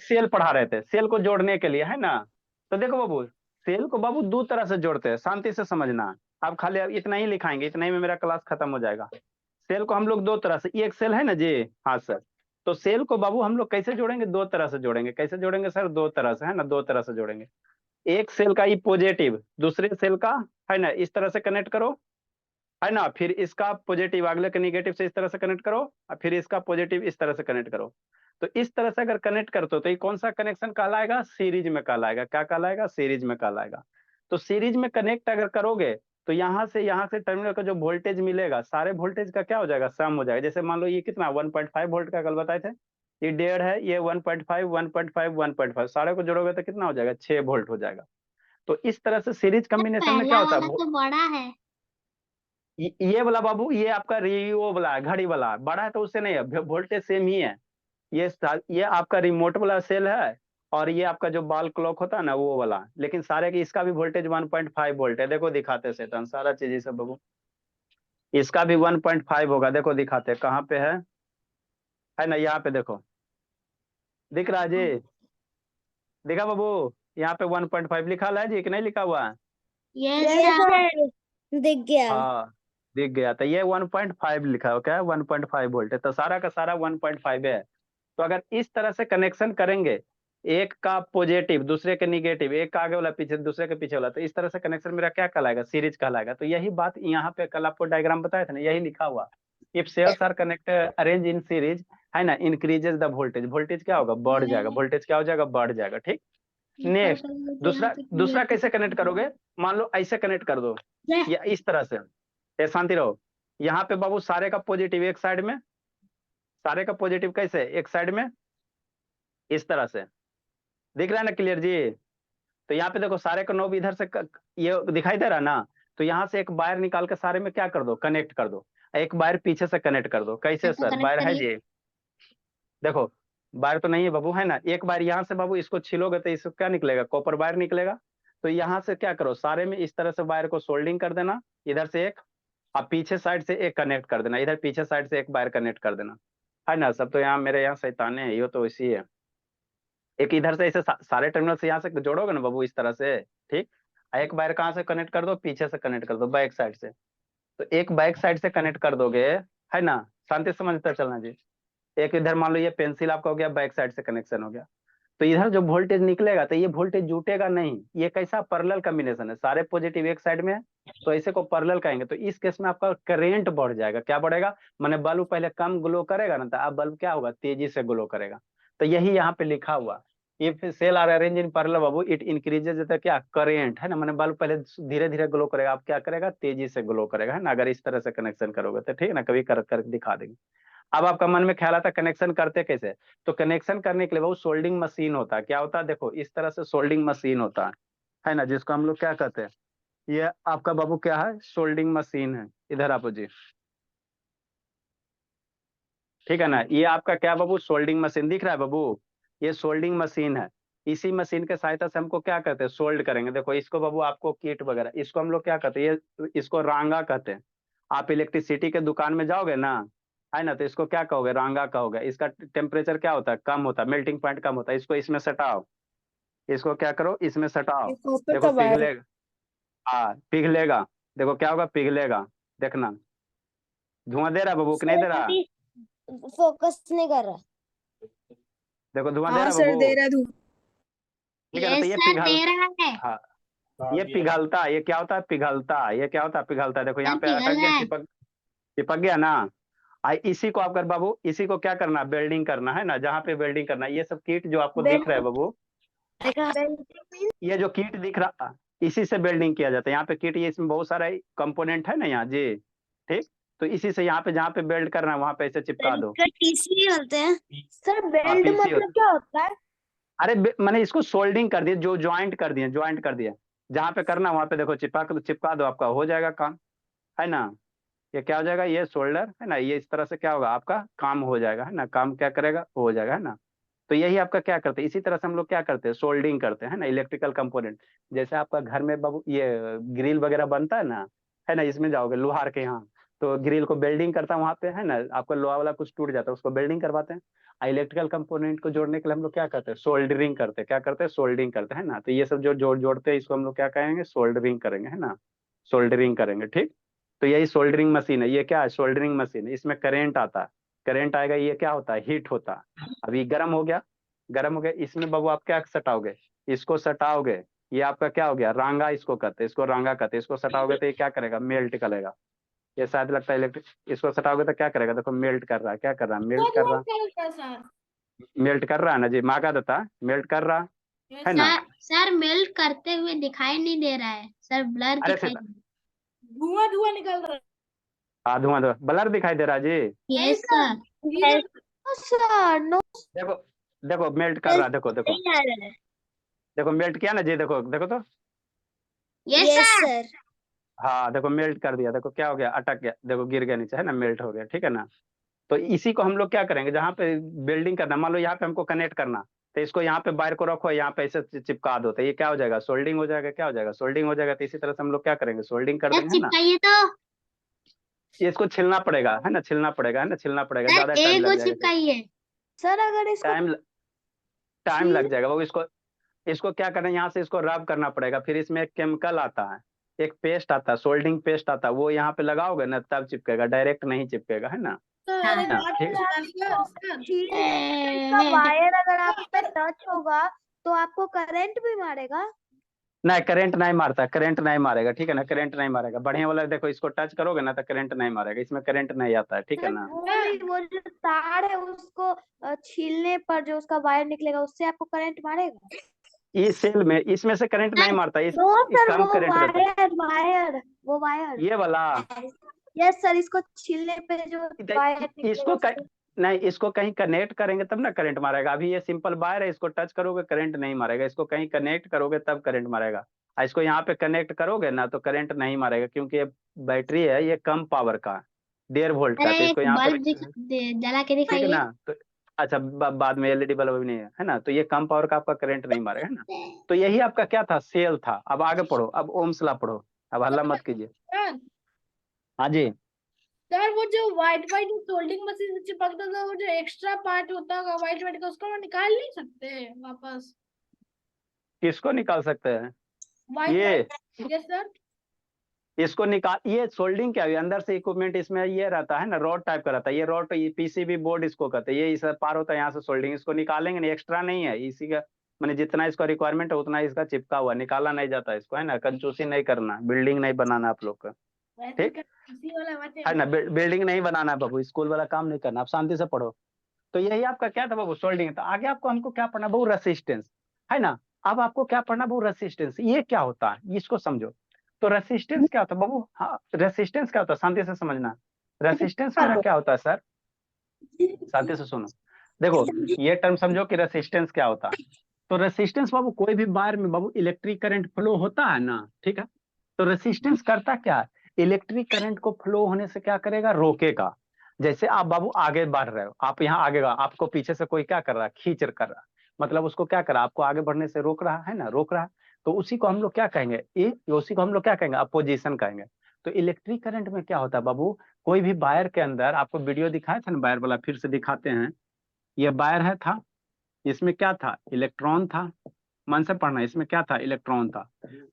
Cell पढ़ा रहे थे, सेल को जोड़ने के लिए, है ना। तो देखो बाबू, सेल को बाबू दो तरह से जोड़ते हैं, शांति से समझना। आप खाली अब इतना ही लिखाएंगे, इतना ही में मेरा क्लास खत्म हो जाएगा। सेल को हम लोग दो तरह से, ये एक सेल है ना जी। हाँ सर। तो सेल को बाबू हम लोग कैसे जोड़ेंगे, दो तरह से जोड़ेंगे। कैसे जोड़ेंगे सर, दो तरह से, है ना, दो तरह से जोड़ेंगे। एक सेल का ई पॉजिटिव दूसरे सेल का, है ना, इस तरह से कनेक्ट करो, है ना। फिर इसका पॉजिटिव अगले के निगेटिव से इस तरह से कनेक्ट करो, और फिर इसका पॉजिटिव इस तरह से कनेक्ट करो। तो इस तरह से अगर कनेक्ट करते हो तो ये कौन सा कनेक्शन कहलाएगा, सीरीज में कहलाएगा। क्या कहलाएगा, सीरीज में कहलाएगा। तो सीरीज में कनेक्ट अगर करोगे तो यहाँ से टर्मिनल का जो वोल्टेज मिलेगा, सारे वोल्टेज का क्या हो जाएगा, सम हो जाएगा। जैसे मान लो ये कितना 1.5 वोल्ट का कल बताए थे, ये 1.5 है, ये 1.5 1.5 1.5 सारे को जोड़ोगे तो कितना हो जाएगा, 6 वोल्ट हो जाएगा। तो इस तरह से सीरीज सर कॉम्बिनेशन में क्या पहला होता वाला है, तो बड़ा है। ये वाला बाबू, ये आपका रियो वाला है, घड़ी वाला है। बड़ा है तो उससे नहीं है, वोल्टेज सेम ही है। ये आपका रिमोट वाला सेल है। और ये आपका जो बाल क्लॉक होता है ना, वो वाला। लेकिन सारे की इसका भी वोल्टेज 1.5 वोल्ट है। देखो दिखाते सेटन सारा चीज ये सब बाबू। इसका भी 1.5 होगा, देखो दिखाते कहाँ पे है ना, यहाँ पे देखो, दिख रहा है जी। दिखा बाबू, यहाँ पे 1.5 लिखा हुआ है जी, कि नहीं लिखा हुआ है। Yes yes sir. सर, दिख गया। हाँ, दिख गया। तो ये 1.5 लिखा है, क्या 1.5 वोल्ट है, तो सारा का सारा 1.5 है। तो अगर इस तरह से कनेक्शन करेंगे, एक का पॉजिटिव दूसरे के निगेटिव, एक का आगे वाला पीछे दूसरे के पीछे वाला, तो इस तरह से कनेक्शन मेरा क्या कहलाएगा, सीरीज कहलाएगा। तो यही बात यहाँ पे कल आपको डायग्राम बताया था ना, यही लिखा हुआ। If cells are connect arrange in series, है ना, इंक्रीजेस द वोल्टेज, वोल्टेज क्या होगा, बढ़ जाएगा। वोल्टेज क्या हो जाएगा, बढ़ जाएगा। ठीक। नेक्स्ट, दूसरा दूसरा कैसे कनेक्ट करोगे, मान लो ऐसे कनेक्ट कर दो, या इस तरह से। ये शांति रहो, यहाँ पे बाबू सारे का पॉजिटिव एक साइड में, सारे का पॉजिटिव कैसे एक साइड में, इस तरह से। दिख रहा है ना क्लियर जी। तो यहाँ पे देखो सारे का नोब इधर से ये दिखाई दे रहा है ना। तो यहाँ से एक वायर निकाल के सारे में क्या कर दो, कनेक्ट कर दो। एक वायर पीछे से कनेक्ट कर दो। कैसे ऐसा सर, कनेक्ट वायर है करिए। जी। देखो, वायर तो नहीं है बाबू, है ना। एक वायर यहाँ से बाबू इसको छिलोगे तो इसको क्या निकलेगा, कॉपर वायर निकलेगा। तो यहाँ से क्या करो, सारे में इस तरह से वायर को सोल्डिंग कर देना, इधर से एक, और पीछे साइड से एक कनेक्ट कर देना, इधर पीछे साइड से एक वायर कनेक्ट कर देना, है ना। सब तो यहाँ मेरे यहाँ शैताने हैं, ये तो इसी है। एक इधर से ऐसे सारे टर्मिनल से यहाँ से जोड़ोगे ना बाबू, इस तरह से। ठीक। एक वायर कहाँ से कनेक्ट कर दो, पीछे से कनेक्ट कर दो, बैक साइड से। तो एक बैक साइड से कनेक्ट कर दोगे, है ना। शांति से समझते चलना जी। एक इधर मान लो ये पेंसिल आपका हो गया, बैक साइड से कनेक्शन हो गया। तो इधर जो वोल्टेज निकलेगा तो ये वोल्टेज जुटेगा नहीं। ये कैसा पैरेलल कॉम्बिनेशन है, सारे पॉजिटिव एक साइड में है, तो ऐसे को पैरेलल कहेंगे। तो इस केस में आपका करंट बढ़ जाएगा। क्या बढ़ेगा, माने बल्ब पहले कम ग्लो करेगा ना, तो अब बल्ब क्या होगा, तेजी से ग्लो करेगा। तो यही यहाँ पे लिखा हुआ, if cell are arrange in parallel बाबू, इट इंक्रीजेज द क्या, करेंट, है ना। माने बल्ब पहले धीरे धीरे ग्लो करेगा, अब क्या करेगा, तेजी से ग्लो करेगा, है ना। अगर इस तरह से कनेक्शन करोगे तो ठीक है ना, कभी कर दिखा देंगे। अब आपका मन में ख्याल आता कनेक्शन करते कैसे। तो कनेक्शन करने के लिए वो सोल्डिंग मशीन होता है। क्या होता है, देखो इस तरह से सोल्डिंग मशीन होता है ना, जिसको हम लोग क्या कहते हैं, ये आपका बाबू क्या है, सोल्डिंग मशीन है। इधर आपो जी, ठीक है ना। ये आपका क्या बाबू, सोल्डिंग मशीन दिख रहा है बाबू, ये सोल्डिंग मशीन है। इसी मशीन के सहायता से हमको क्या कहते हैं, सोल्ड करेंगे। देखो इसको बाबू, आपको किट वगैरह, इसको हम लोग क्या कहते हैं, ये इसको रांगा कहते हैं। आप इलेक्ट्रिसिटी के दुकान में जाओगे ना, है ना, तो इसको क्या कहोगे, रांगा कहोगे। इसका टेम्परेचर क्या होता है, कम होता है, मेल्टिंग पॉइंट कम होता है। इसको इसमें सटाओ, इसको क्या करो, इसमें सटाओ। ये कॉपर का देखो वायर है। पिघलेगा, हाँ पिघलेगा। देखो क्या होगा, पिघलेगा। देखना, धुआं दे रहा है बाबू कि नहीं सर दे रहा, अभी फोकस नहीं कर रहा। देखो धुआं दे हाँ रहा है सर, बाबू। दे रहा धूप। ठीक है ना, तो यस ये सर दे पिघल, रहा है। हाँ, ये पिघलता, ये क्या होता है, पिघलता। ये क्या होता है, पिघलता। देखो यहाँ सर पे अटक पिघल गया, रहा है। चिपक चिपक गया ना। इसी को आप कर बाबू, इसी को क्या करना, वेल्डिंग करना, है ना। जहाँ पे वेल्डिंग करना, ये सब किट जो आपको दिख रहा है बेल्ट बाबू, देखा, बेल्ट ये जो किट दिख रहा, इसी से वेल्डिंग किया जाता है। यहाँ पे किट, ये इसमें बहुत सारा कंपोनेंट है ना यहाँ जी। ठीक। तो इसी से यहाँ पे जहाँ पे वेल्ड करना है वहां पे ऐसे चिपका बेल्ट दो। का टीसी बोलते हैं। सर हाँ बेल्ट पीसी मतलब क्या होता है? अरे मैंने इसको सोल्डिंग कर दिया, जो ज्वाइंट कर दिए, ज्वाइंट कर दिया। जहाँ पे करना वहां पे देखो चिपका दो, आपका हो जाएगा काम, है ना। ये क्या हो जाएगा, ये शोल्डर, है ना। ये इस तरह से क्या होगा, आपका काम हो जाएगा, है ना। काम क्या करेगा, हो जाएगा, है ना। तो यही आपका क्या करते हैं, इसी तरह से हम लोग क्या करते हैं, सोल्डिंग करते हैं, है ना। इलेक्ट्रिकल कंपोनेंट, जैसे आपका घर में बाबू ये ग्रिल वगैरह बनता है ना, है ना। इसमें जाओगे लोहार के यहाँ, तो ग्रिल को बेल्डिंग करता है वहां पे, है ना, आपका लोहा वाला कुछ टूट जाता है उसको बेल्डिंग करवाते हैं। इलेक्ट्रिकल कंपोनेंट को जोड़ने के लिए हम लोग क्या करते हैं, सोल्डरिंग करते हैं। क्या करते हैं, सोल्डरिंग करते हैं, है ना। तो ये सब जो जोड़ते हैं इसको हम लोग क्या कहेंगे, सोल्डरिंग करेंगे, है ना, सोल्डरिंग करेंगे, ठीक। तो यही सोल्डरिंग मशीन है। ये क्या है, सोल्डरिंग मशीन है। इसमें करेंट आता है, करेंट आएगा, ये क्या होता है, हीट होता है। अभी गर्म हो गया, गर्म हो गया, इसमें बाबू आप क्या सटाओगे, इसको सटाओगे, ये आपका क्या हो गया, रांगा इसको कहते हैं, इसको रांगा कहते हैं। इसको सटाओगे तो ये क्या करेगा, मेल्ट करेगा। ये शायद लगता है इलेक्ट्रिक, इसको सटाओगे तो क्या करेगा, देखो मेल्ट कर रहा है, क्या कर रहा है, मेल्ट कर रहा सर है, मेल्ट कर रहा है ना जी, माँ का देता मेल्ट कर रहा है ना। सर सर मेल्ट करते हुए दिखाई नहीं दे रहा है सर, ब्लर अरे दिखाई फिर धुआं धुआं निकल रहा है। धुआं धुआं ब्लर दिखाई दे रहा है जी। Yes sir. इधर सर नो देखो देखो मेल्ट कर रहा है, देखो देखो नहीं आ रहा है। देखो मेल्ट किया ना जी, देखो देखो तो, यस यस सर। सर। हाँ देखो मेल्ट कर दिया, देखो क्या हो गया, अटक गया, देखो गिर गया नीचे, है ना, मेल्ट हो गया, ठीक है ना। तो इसी को हम लोग क्या करेंगे, जहाँ पे बिल्डिंग करना, मान लो यहाँ पे हमको कनेक्ट करना, तो इसको यहाँ पे वायर को रखो, यहाँ पे ऐसे चिपका दो, तो ये क्या हो जाएगा, सोल्डिंग हो जाएगा, क्या हो जाएगा, सोल्डिंग हो जाएगा। तो इसी तरह से हम लोग क्या करेंगे, सोल्डिंग कर सर देंगे, है ना। चिपकाइए तो। ये इसको छिलना पड़ेगा, है ना, छिलना पड़ेगा, है ना, छिलना पड़ेगा, सर ज्यादा टाइम एक लग को जाएगा, चिपकाइए। सर अगर इसको टाइम टाइम लग जाएगा वो। इसको इसको क्या करना है, यहाँ से इसको रब करना पड़ेगा, फिर इसमें एक केमिकल आता है, एक पेस्ट आता है, सोल्डिंग पेस्ट आता है, वो यहाँ पे लगाओगे ना तब चिपकेगा, डायरेक्ट नहीं चिपकेगा, है ना। सर एक हाँ, बात ठीक। बताइएगा सर। इसका वायर अगर आप पे टच होगा तो आपको करंट भी मारेगा। नहीं करंट नहीं मारता, करंट नहीं मारेगा, ठीक है ना, करंट नहीं मारेगा। बढ़िया वाला देखो, इसको टच करोगे ना तो करंट नहीं मारेगा, इसमें करंट नहीं आता है, ठीक है सर ना। वो नहीं, वो जो तार है उसको छीलने पर जो उसका वायर निकलेगा उससे आपको करंट मारेगा। इस सेल में, इसमें से करंट नहीं मारता, इस नो सर कम वो करंट रहता वायर वायर वो वायर। है ये वाला। यस सर, इसको छीलने पे जो वायर निकलेगा इसको उससे। नहीं, इसको कहीं कनेक्ट करेंगे तब ना करंट मारेगा। अभी ये सिंपल वायर है, इसको टच करोगे करंट नहीं मारेगा, इसको कहीं कनेक्ट करोगे तब करंट मारेगा। इसको यहाँ पे कनेक्ट करोगे ना तो करंट नहीं मारेगा, क्योंकि ये बैटरी है, ये कम पावर का, 1.5 वोल्ट का। अरे तो इसको एक यहाँ पे बल्ब जला के ठीक है दिखाइए। ना। तो अच्छा, बाद में एलईडी बल्ब भी नहीं है ना, तो ये कम पावर का आपका करंट नहीं मारेगा, है ना। तो यही आपका क्या था, सेल था। अब आगे पढ़ो, अब ओम्स लॉ पढ़ो, अब हल्ला मत कीजिए। सर हाँ जी, सर वो जो व्हाइट व्हाइट सोल्डिंग मशीन से चिपकता था, वो जो एक्स्ट्रा पार्ट होता होगा व्हाइट व्हाइट का, उसको हम निकाल नहीं सकते वापस? किसको निकाल सकते हैं, व्हाइट ये व्हाइट यस सर। इसको निकाल, ये सोल्डिंग क्या है, अंदर से इक्विपमेंट इसमें ये रहता है ना, रॉड टाइप का रहता है, ये रॉड पीसीबी बोर्ड इसको कहते हैं, ये इस पार होता है यहाँ से सोल्डिंग। इसको निकालेंगे नहीं, एक्स्ट्रा नहीं है, इसी का मैंने जितना इसका रिक्वायरमेंट है उतना इसका चिपका हुआ, निकाला नहीं जाता इसको, है ना। कंजूसी नहीं करना, बिल्डिंग नहीं बनाना आप लोग का, वैसे ठीक इसी वाला बात है ना। बिल्डिंग नहीं बनाना है बाबू, स्कूल वाला काम नहीं करना, आप शांति से पढ़ो। तो यही आपका क्या था बाबू, सोल्डिंग था। आगे आपको हमको क्या पढ़ना बाबू, रेसिस्टेंस, है ना। अब आपको क्या पढ़ना बाबू, रेसिस्टेंस, ये क्या होता है इसको समझो। तो रेसिस्टेंस क्या होता है बाबू, हाँ रेसिस्टेंस क्या होता है, शांति से समझना। रेसिस्टेंस मेरा क्या होता है सर, शांति से सुनो। देखो ये टर्म समझो कि रेसिस्टेंस क्या होता है। तो रेसिस्टेंस बाबू, कोई भी वायर में बाबू इलेक्ट्रिक करंट फ्लो होता है ना, ठीक है। तो रेसिस्टेंस करता क्या है, इलेक्ट्रिक करंट को फ्लो होने से क्या करेगा, रोकेगा। जैसे आप बाबू आगे बढ़ रहे हो, आप यहाँ आगे, आपको पीछे से कोई क्या कर रहा है, खींच कर रहा है, मतलब उसको क्या कर रहा है, आपको आगे बढ़ने से रोक रहा है ना, रोक रहा है। तो उसी को हम लोग क्या कहेंगे, उसी को हम लोग क्या कहेंगे, अपोजिशन कहेंगे। तो इलेक्ट्रिक करंट में क्या होता है बाबू, कोई भी वायर के अंदर, आपको वीडियो दिखाया था ना वायर वाला, फिर से दिखाते हैं। ये वायर है था, इसमें क्या था, इलेक्ट्रॉन था। मन से पढ़ना, इसमें क्या था, इलेक्ट्रॉन था।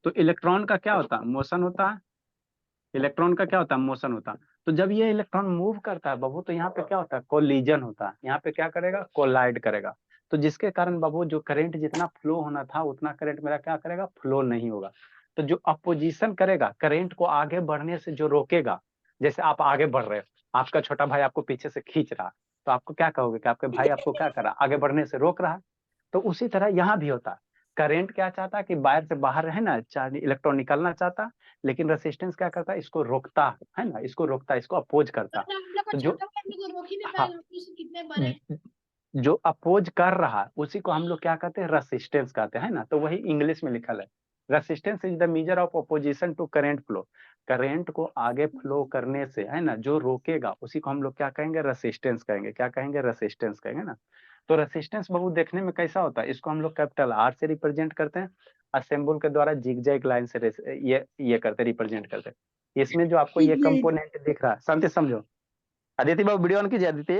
तो इलेक्ट्रॉन का क्या होता है, मोशन होता है। इलेक्ट्रॉन का क्या होता है, मोशन होता है। तो जब ये इलेक्ट्रॉन मूव करता है बाबू, तो यहाँ पे क्या होता है, कोलिजन होता है। यहाँ पे क्या करेगा, कोलाइड करेगा। तो जिसके कारण बाबू जो करंट जितना फ्लो होना था उतना करंट मेरा क्या करेगा, फ्लो नहीं होगा। तो जो अपोजिशन करेगा, करंट को आगे बढ़ने से जो रोकेगा, जैसे आप आगे बढ़ रहे हो, आपका छोटा भाई आपको पीछे से खींच रहा, तो आपको क्या कहोगे कि आपके भाई आपको क्या कर रहा, आगे बढ़ने से रोक रहा है। तो उसी तरह यहाँ भी होता है। करंट क्या चाहता है कि वायर से बाहर रहे ना, इलेक्ट्रॉन निकलना चाहता, लेकिन रेसिस्टेंस क्या करता है, इसको रोकता है ना, इसको रोकता, इसको अपोज करता। हम लोग को तो जो छोटा भाई को रोक ही नहीं हाँ, पाएगा, उससे कितने बड़े। जो अपोज कर रहा है उसी को हम लोग क्या कहते हैं, रेसिस्टेंस कहते हैं ना। तो वही इंग्लिश में लिखा है, resistance is the measure of opposition to current flow. Current को आगे फ्लो करने से, है ना, जो रोकेगा उसी को हम लोग क्या कहेंगे, रेसिस्टेंस कहेंगे। क्या कहेंगे, रेसिस्टेंस कहेंगे ना। तो रेसिस्टेंस बहुत देखने में कैसा होता है, इसको हम लोग कैपिटल आर से रिप्रेजेंट करते हैं, और सिंबल के द्वारा जिगजैग लाइन से ये करते रिप्रेजेंट करते हैं। इसमें जो आपको ये कंपोनेंट दिख रहा है, शांति से समझो। अदिति बाबू वीडियो ऑन कीजिए। अदिति,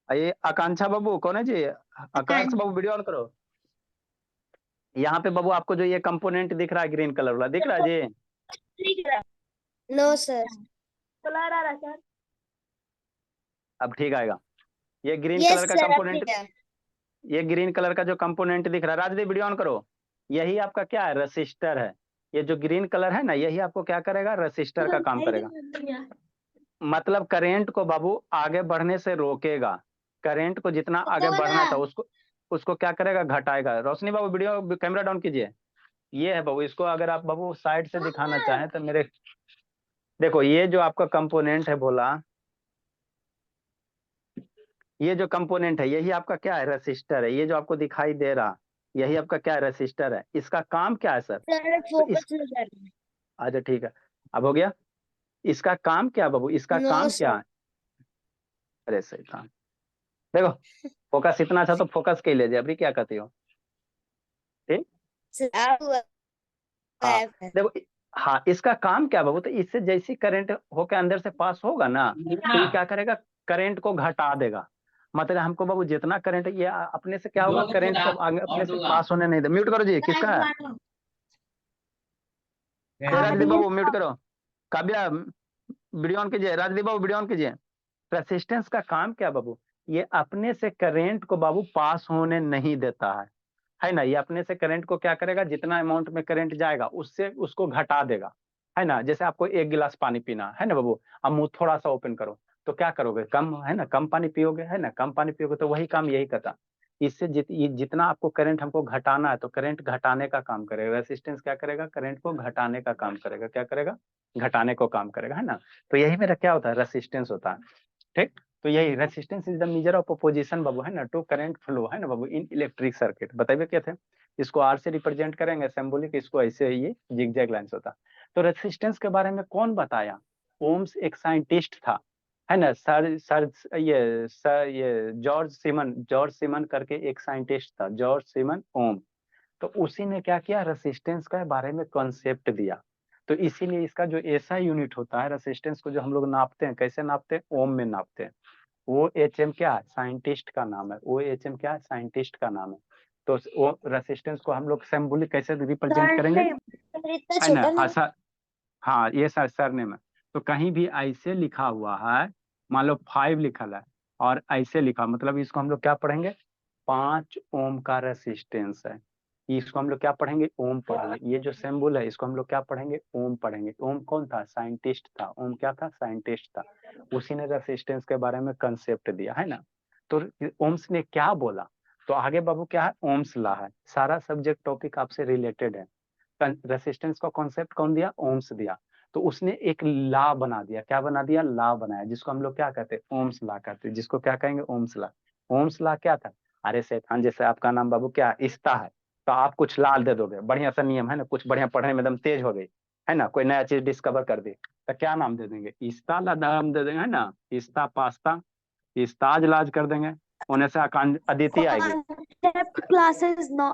ये आकांक्षा बाबू कौन है जी? आकांक्षा बाबू वीडियो ऑन करो। यहाँ पे बाबू आपको जो ये कंपोनेंट दिख रहा है ग्रीन कलर वाला, दिख रहा है जी? No sir. अब ठीक आएगा। ये ग्रीन यस कलर का सर, कंपोनेंट, ये ग्रीन कलर का जो कंपोनेंट दिख रहा है, राजदीप वीडियो ऑन करो। यही आपका क्या है? रेसिस्टर है। ये जो ग्रीन कलर है ना, यही आपको क्या करेगा? रेसिस्टर का काम करेगा। मतलब करंट को बाबू आगे बढ़ने से रोकेगा। करंट को जितना आगे बढ़ना था उसको उसको क्या करेगा? घटाएगा। रोशनी बाबू वीडियो कैमरा डाउन कीजिए। ये है बाबू, इसको अगर आप बाबू साइड से दिखाना चाहें तो मेरे देखो, ये जो आपका कंपोनेंट है भोला, ये जो कंपोनेंट है यही आपका क्या है? रेसिस्टर है। ये जो आपको दिखाई दे रहा यही आपका क्या है? रेसिस्टर है। इसका काम क्या है सर? तो अच्छा ठीक है, अब हो गया। इसका काम क्या बाबू? इसका काम क्या है? अरे सही काम। देखो फोकस इतना अच्छा, तो फोकस के ले जाए अभी क्या कहती हो? ठीक, हाँ देखो, हाँ इसका काम क्या बाबू? तो इससे जैसी करंट होकर अंदर से पास होगा ना, तो ये क्या करेगा? करंट को घटा देगा। मतलब हमको बाबू जितना करंट, ये अपने से क्या होगा? करंट को अपने से पास होने नहीं दे। म्यूट करो जी, किसका है? राजदीप बाबू म्यूट करो। काव्या वीडियो ऑन कीजिए। राजदीप बाबू वीडियो ऑन कीजिए। रेसिस्टेंस का काम क्या बाबू? ये अपने से करंट को बाबू पास होने नहीं देता है ना। ये अपने से करंट को क्या करेगा? जितना अमाउंट में करंट जाएगा उससे उसको घटा देगा, है ना। जैसे आपको 1 गिलास पानी पीना है ना बाबू, अब मुंह थोड़ा सा ओपन करो तो क्या करोगे? कम, है ना, कम पानी पियोगे, है ना। कम पानी पियोगे तो वही काम यही करता। इससे जितना आपको करंट हमको घटाना है तो करंट घटाने का काम करेगा। रेसिस्टेंस क्या करेगा? करंट को घटाने का काम करेगा। क्या करेगा? घटाने को काम करेगा, है ना। तो यही मेरा क्या होता है? रेसिस्टेंस होता है। ठीक, तो यही resistance is the measure of opposition बाबू, है ना, टू करंट फ्लो, है ना बाबू, इन इलेक्ट्रिक सर्किट। बताइए क्या थे? इसको आर से रिप्रेजेंट करेंगे सिंबॉलिक, इसको ऐसे ये जिगजैग लाइंस होता। तो रेसिस्टेंस के बारे में कौन बताया? ओम्स एक साइंटिस्ट था, है ना। ये जॉर्ज सीमन करके एक साइंटिस्ट था, जॉर्ज सीमन ओम। तो उसी ने क्या किया? रेसिस्टेंस के बारे में कॉन्सेप्ट दिया। तो इसीलिए इसका जो ऐसा यूनिट होता है रेसिस्टेंस को, जो हम लोग नापते हैं, कैसे नापते हैं? ओम में नापते हैं। ओ एच एम क्या है? साइंटिस्ट का नाम है। ओ एच एम क्या है? साइंटिस्ट का नाम है। तो वो रेसिस्टेंस को हम लोग सिंबॉलिक कैसे रिप्रेजेंट करेंगे, है ना। हाँ सर, हाँ ये सर सरनेम है। तो कहीं भी ऐसे लिखा हुआ है, मान लो 5 लिखा है और ऐसे लिखा, मतलब इसको हम लोग क्या पढ़ेंगे? 5 ओम का रेसिस्टेंस है। इसको हम लोग क्या पढ़ेंगे? ओम पढ़ेंगे। ये जो सिंबल है इसको हम लोग क्या पढ़ेंगे? ओम पढ़ेंगे। ओम कौन था? साइंटिस्ट था। ओम क्या था? साइंटिस्ट था। उसी ने रेसिस्टेंस के बारे में कंसेप्ट दिया, है ना। तो ओम्स ने क्या बोला? तो आगे बाबू क्या है? ओम्स लॉ है। सारा सब्जेक्ट टॉपिक आपसे रिलेटेड है। रेसिस्टेंस का कॉन्सेप्ट कौन दिया? ओम्स दिया। तो उसने एक लॉ बना दिया। क्या बना दिया? लॉ बनाया, जिसको हम लोग क्या कहते हैं? ओम्स लॉ कहते हैं। जिसको क्या कहेंगे? Ohm's law. ओम्स लॉ क्या था? अरे शैतान, जैसे आपका नाम बाबू क्या इस्ता है, तो आप कुछ लाल दे दोगे, बढ़िया सा नियम है ना, कुछ बढ़िया पढ़ने में एकदम तेज हो गई, है ना, कोई नया चीज डिस्कवर कर दी, तो क्या नाम दे देंगे? इस्ता ला नाम दे देंगे, है ना। इस्ता पास्ता, इस्ताज लाज कर देंगे। उन्हें से अदिति आएगी। Classes no.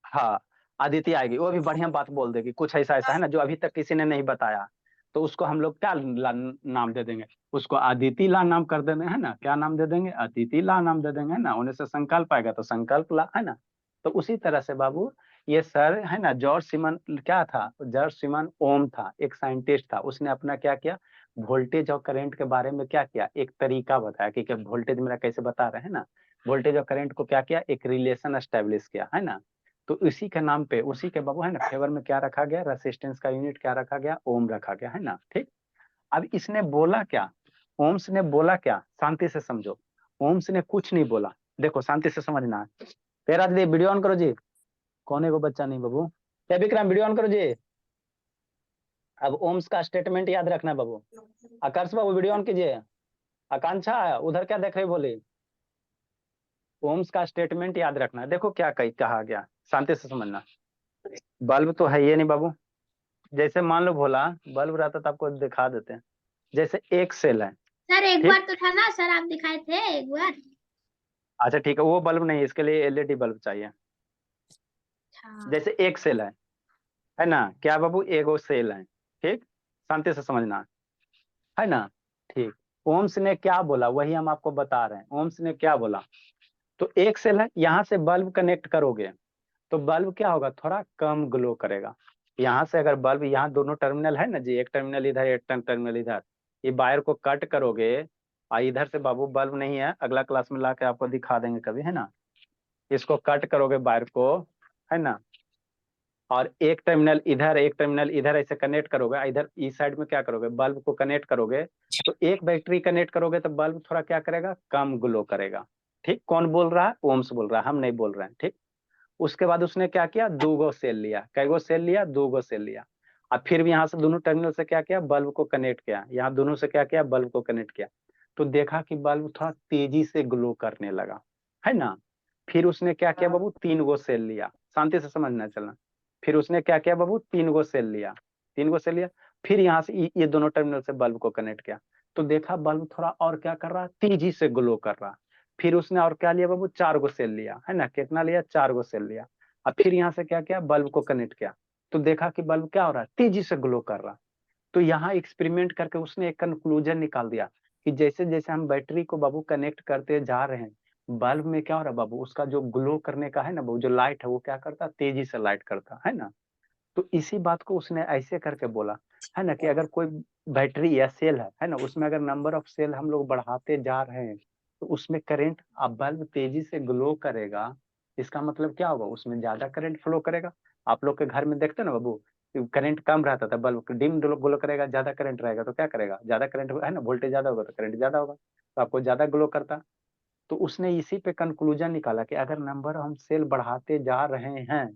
हाँ, अदिति आएगी, वो भी बढ़िया बात बोल देगी, कुछ ऐसा ऐसा, है ना, जो अभी तक किसी ने नहीं बताया। तो उसको हम लोग क्या नाम दे देंगे? उसको अदिति ला नाम कर देंगे, है ना। क्या नाम दे देंगे? अदिति ला नाम दे देंगे, है ना। उन्हें से संकल्प आएगा तो संकल्प ला, है ना। तो उसी तरह से बाबू ये सर, है ना, जॉर्ज सीमन क्या था? जॉर्ज सीमन ओम था, एक साइंटिस्ट था। उसने अपना क्या किया? वोल्टेज और करंट के बारे में क्या किया? एक तरीका बताया कि वोल्टेज मेरा कैसे बता रहे हैं ना। वोल्टेज और करंट को क्या किया? एक रिलेशन एस्टेब्लिश किया, है ना। तो इसी के नाम पे, उसी के बाबू, है ना, फेवर में क्या रखा गया? रेसिस्टेंस का यूनिट क्या रखा गया? ओम रखा गया, है ना। ठीक, अब इसने बोला क्या? ओम्स ने बोला क्या? शांति से समझो। ओम्स ने कुछ नहीं बोला। देखो शांति से समझना है। तेरा दे वीडियो ऑन करो जी। कोने को बच्चा नहीं बाबू। क्या विक्रम वीडियो ऑन करो जी। अब ओम्स का स्टेटमेंट याद रखना बाबू। आकर्ष बाबू वीडियो ऑन कीजिए। आकांक्षा उधर क्या देख रही बोली? ओम्स का स्टेटमेंट याद रखना। देखो क्या कहा गया, शांति से समझना। बल्ब तो है ये नहीं बाबू। जैसे मान लो भोला बल्ब रहता तो आपको दिखा देते हैं। जैसे एक सेल है, सर एक ठीक? बार तो था ना सर, आप दिखाए थे एक बार। अच्छा ठीक है, वो बल्ब नहीं, इसके लिए एलईडी बल्ब चाहिए। अच्छा जैसे एक सेल है ना, क्या बाबू, एगो सेल है, ठीक, शांति से समझना, है ना, ठीक। ओम्स ने क्या बोला वही हम आपको बता रहे हैं, ओम्स ने क्या बोला, तो एक सेल है, यहाँ से बल्ब कनेक्ट करोगे तो बल्ब क्या होगा, थोड़ा कम ग्लो करेगा। यहाँ से अगर बल्ब, यहाँ दोनों टर्मिनल है ना जी, एक टर्मिनल इधर एक टर्मिनल इधर, ये वायर को कट करोगे और इधर से बाबू बल्ब नहीं है, अगला क्लास में लाके आपको दिखा देंगे कभी, है ना, इसको कट करोगे वायर को, है ना, और एक टर्मिनल इधर एक टर्मिनल इधर ऐसे कनेक्ट करोगे, इधर इस साइड में क्या करोगे, बल्ब को कनेक्ट करोगे, तो एक बैटरी कनेक्ट करोगे तो बल्ब थोड़ा क्या करेगा, कम ग्लो करेगा। ठीक, कौन बोल रहा है, ओम्स बोल रहा है, हम नहीं बोल रहे हैं। ठीक, उसके बाद उसने क्या किया, 2 सेल लिया, कैगो सेल लिया, 2 सेल लिया, और फिर भी यहाँ से दोनों टर्मिनल से क्या किया, बल्ब को कनेक्ट किया, यहाँ दोनों से क्या किया, बल्ब को कनेक्ट किया, तो देखा कि बल्ब थोड़ा तेजी से ग्लो करने लगा, है ना। फिर उसने क्या किया बाबू, 3 सेल लिया, शांति से समझना चलना। फिर उसने क्या किया बाबू, 3 सेल लिया, 3 सेल लिया, फिर यहाँ से ये दोनों टर्मिनल से बल्ब को कनेक्ट किया, तो देखा बल्ब थोड़ा और क्या कर रहा, तेजी से ग्लो कर रहा। फिर उसने और क्या लिया बाबू, 4 सेल लिया, है ना, कितना लिया, 4 सेल लिया, और फिर यहाँ से क्या किया, बल्ब को कनेक्ट किया, तो देखा कि बल्ब क्या हो रहा है, तेजी से ग्लो कर रहा। तो यहाँ एक्सपेरिमेंट करके उसने एक कंक्लूजन निकाल दिया कि जैसे जैसे हम बैटरी को बाबू कनेक्ट करते जा रहे हैं, बल्ब में क्या हो रहा है बाबू, उसका जो ग्लो करने का है ना वो जो लाइट है वो क्या करता है, तेजी से लाइट करता है ना। तो इसी बात को उसने ऐसे करके बोला, है ना, कि अगर कोई बैटरी या सेल है ना, उसमें अगर नंबर ऑफ सेल हम लोग बढ़ाते जा रहे हैं तो उसमें करंट, अब बल्ब तेजी से ग्लो करेगा, इसका मतलब क्या होगा, उसमें ज्यादा करंट फ्लो करेगा। आप लोग के घर में देखते ना बाबू, करंट कम रहता था, बल्ब डिम ग्लो करेगा, ज्यादा करंट रहेगा तो क्या करेगा, ज्यादा करंट है ना, वोल्टेज ज्यादा होगा तो करंट ज्यादा होगा, तो आपको ज्यादा ग्लो करता। तो उसने इसी पे कंक्लूजन निकाला कि अगर नंबर हम सेल बढ़ाते जा रहे हैं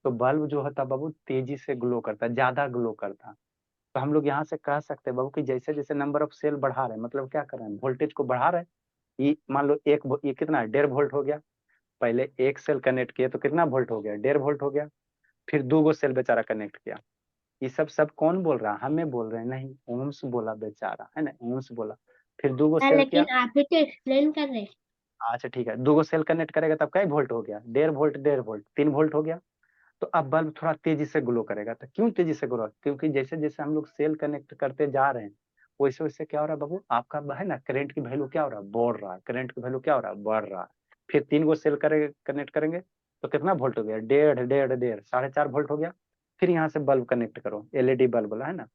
तो बल्ब जो होता बाबू तेजी से ग्लो करता, ज्यादा ग्लो करता। तो हम लोग यहाँ से कह सकते हैं बाबू कि जैसे जैसे नंबर ऑफ सेल बढ़ा रहे हैं, मतलब क्या कर रहे हैं, वोल्टेज को बढ़ा रहे हैं। ये मान लो ये कितना है, 1.5 वोल्ट हो गया, पहले एक सेल कनेक्ट किए तो कितना वोल्ट हो गया, 1.5 वोल्ट हो गया, फिर 2 सेल बेचारा कनेक्ट किया। ये सब कौन बोल रहा है, हमें बोल रहे हैं, नहीं, ओम्स बोला बेचारा, है ना, ओम्स बोला। फिर 2 सेल किया, लेकिन आप ही तो एक्सप्लेन कर रहे हैं। अच्छा ठीक है, 2 सेल कनेक्ट करेगा तब कई वोल्ट हो गया, 1.5 वोल्ट, 1.5 वोल्ट, 3 वोल्ट हो गया। तो अब बल्ब थोड़ा तेजी से ग्लो करेगा, तो क्यों तेजी से ग्लो, क्योंकि जैसे जैसे हम लोग सेल कनेक्ट करते जा रहे हैं वैसे वैसे क्या हो रहा है बाबू, आपका है ना करंट की वैल्यू क्या हो रहा है, बढ़ रहा है, करंट की वैल्यू क्या हो रहा है, बढ़ रहा है। फिर 3 सेल कनेक्ट करेंगे तो कितना वोल्ट हो गया, 1.5 4.5 वोल्ट हो गया। फिर यहाँ से बल्ब कनेक्ट करो, एलईडी बल्ब है ना,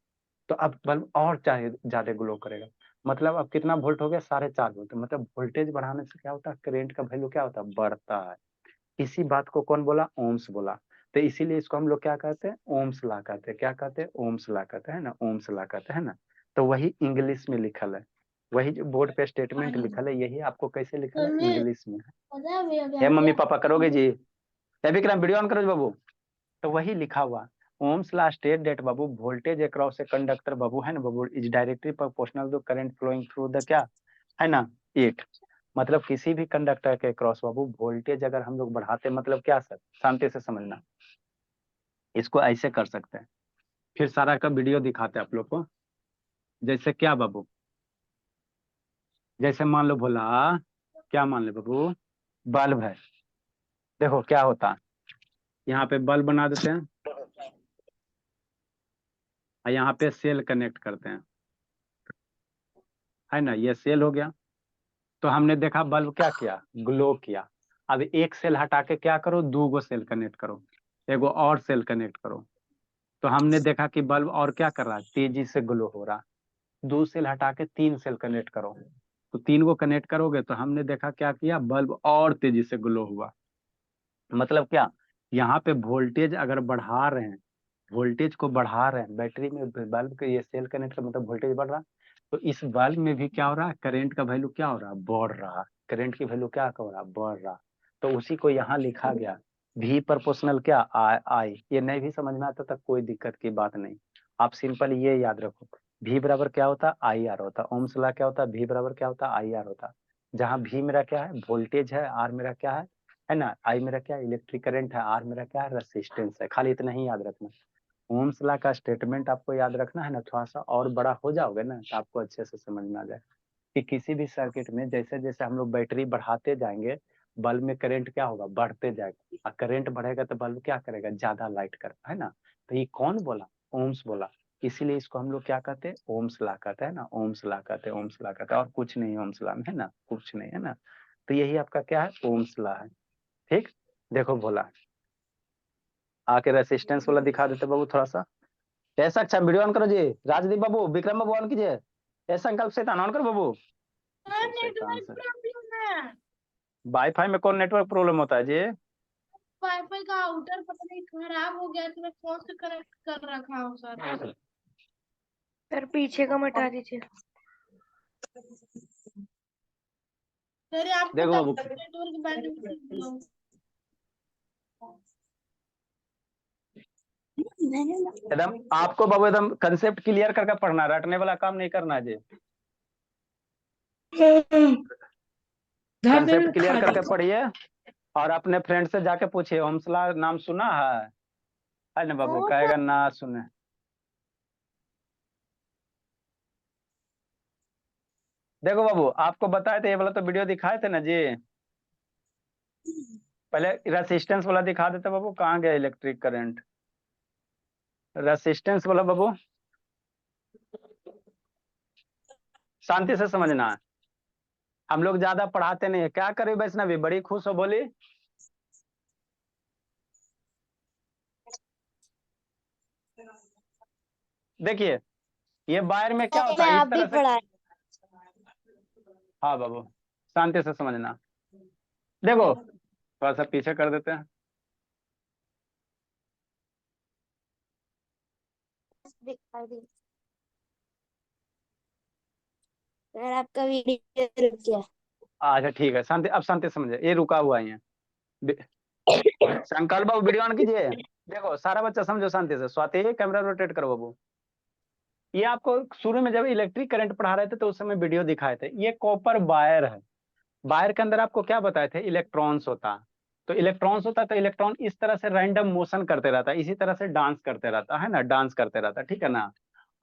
तो अब बल्ब और चाहे ज्यादा ग्लो करेगा, मतलब अब कितना वोल्ट हो गया, 4.5 वोल्ट, मतलब वोल्टेज बढ़ाने से क्या होता है, करंट का वैल्यू क्या होता है, बढ़ता है। इसी बात को कौन बोला, ओम्स बोला। तो इसीलिए इसको हम लोग क्या कहते हैं, ओम्स लॉ कहते हैं, क्या कहते हैं, ओम्स लॉ कहते हैं ना, ओम्स लॉ कहते हैं ना। तो वही इंग्लिश में लिखल है, वही जो बोर्ड पे स्टेटमेंट लिखल है यही आपको कैसे लिखल है, इंग्लिश में है। मम्मी पापा करोगे जी, विक्रम वीडियो ऑन करो जी बाबू। तो वही लिखा हुआ, ओम्स लॉ स्टेट दैट बाबू वोल्टेज अक्रॉस ए कंडक्टर बाबू, है ना बाबू, is directly proportional to current flowing through the क्या, है ना, इट। मतलब किसी भी कंडक्टर के क्रॉस बाबू वोल्टेज अगर हम लोग बढ़ाते, मतलब क्या सर, शांति से समझना, इसको ऐसे कर सकते हैं। फिर सारा का वीडियो दिखाते हैं आप लोग को। जैसे क्या बाबू, जैसे मान लो बोला, क्या मान लो बाबू, बल्ब है, देखो क्या होता है, यहाँ पे बल्ब बना देते हैं और यहाँ पे सेल कनेक्ट करते हैं, है ना, ये सेल हो गया। तो हमने देखा बल्ब क्या किया, ग्लो किया। अब एक सेल हटा के क्या करो, 2 सेल कनेक्ट करो, एगो और सेल कनेक्ट करो। तो हमने देखा कि बल्ब और क्या कर रहा है, तेजी से ग्लो हो रहा। 2 सेल हटा के 3 सेल कनेक्ट करो, तो 3 को कनेक्ट करोगे तो हमने देखा क्या किया, बल्ब और तेजी से ग्लो हुआ। मतलब क्या, यहाँ पे वोल्टेज अगर बढ़ा रहे हैं, वोल्टेज को बढ़ा रहे हैं बैटरी में, बल्ब के ये सेल कनेक्ट कर मतलब वोल्टेज बढ़ रहा, तो इस बल्ब में भी क्या हो रहा है, करंट का वैल्यू क्या हो रहा है, बढ़ रहा, करंट की वैल्यू क्या हो रहा, बढ़ रहा। तो उसी को यहाँ लिखा गया, भी प्रोपोर्शनल क्या, आई। ये नहीं भी समझ में आता तक कोई दिक्कत की बात नहीं, आप सिंपल ये याद रखो, भी बराबर क्या होता, आई आर होता। ओम्स लॉ क्या होता, भी बराबर क्या होता, आई आर होता। जहाँ भी मेरा क्या है, वोल्टेज है, आर मेरा क्या है ना, आई मेरा क्या है, इलेक्ट्रिक करंट है, आर मेरा क्या है, रेसिस्टेंस है। खाली इतना ही याद रखना। ओम्स लॉ का स्टेटमेंट आपको याद रखना है ना, थोड़ा सा और बड़ा हो जाओगे ना तो आपको अच्छे से समझ में आ जाए कि किसी भी सर्किट में जैसे जैसे हम लोग बैटरी बढ़ाते जाएंगे बल्ब में करंट क्या होगा, बढ़ते जाएगा, और करंट बढ़ेगा तो बल्ब क्या करेगा, ज्यादा लाइट करता है ना। तो ये कौन बोला, ओम्स बोला। इसीलिए इसको हम लोग क्या कहते हैं, ओम्स लॉ कहते हैं ना, ओम्स लॉ कहते हैं, ओम्स लॉ कहते हैं, और कुछ नहीं ओम्स लॉ में, है ना, कुछ नहीं है ना। तो यही आपका क्या है, ओम्स लॉ है। ठीक, देखो बोला, आके रेसिस्टेंस वाला दिखा देते बाबू थोड़ा सा। ऐसा अच्छा वीडियो ऑन करो जी, राजदीप बाबू, विक्रम बाबू ऑन कीजिए, ऐसा संकल्प शैतान ऑन करो बाबू। नेटवर्क प्रॉब्लम है। वाईफाई में कौन नेटवर्क प्रॉब्लम होता है जी? वाईफाई का आउटर पता नहीं खराब हो गया, तो मैं फोन से कनेक्ट कर रखा हूँ सर। सर पीछे का मिटा दीजिए। सर आपको देखो बाबू, नेटवर्क बैंड एकदम आपको बाबू एकदम कंसेप्ट क्लियर करके पढ़ना, रटने वाला काम नहीं करना है जी। कंसेप्ट क्लियर करके पढ़िए, और अपने फ्रेंड से जाके पूछिए, ओम्स लॉ नाम सुना है ना बाबू, कहेगा ना सुने। देखो बाबू, आपको बताए थे, ये वाला तो वीडियो दिखाए थे ना जी, पहले रेसिस्टेंस वाला दिखा देते बाबू, कहाँ गया इलेक्ट्रिक करंट, रेसिस्टेंस वाला बाबू, शांति से समझना है, हम लोग ज्यादा पढ़ाते नहीं है। क्या करे वैष्णवी, बड़ी खुश हो बोली। देखिए, ये वायर में क्या होता है, इस तरह से। हाँ बाबू, शांति से समझना। देखो थोड़ा सा पीछे कर देते हैं। दिखाई दी सर, आपका वीडियो रुक गया। अच्छा ठीक है, शांति, अब शांति से समझे, ये रुका हुआ ही है। संकल्प बाबू वीडियो ऑन कीजिए, देखो सारा बच्चा समझो शांति से। स्वाति कैमरा रोटेट करो बाबू। ये आपको शुरू में जब इलेक्ट्रिक करंट पढ़ा रहे थे तो उस समय वीडियो दिखाए थे, ये कॉपर वायर है। वायर के अंदर आपको क्या बताए थे, इलेक्ट्रॉन्स होता। तो इलेक्ट्रॉन्स होता तो इलेक्ट्रॉन इस तरह से रैंडम मोशन करते रहता, इसी तरह से डांस करते रहता है ना, डांस करते रहता, ठीक है ना।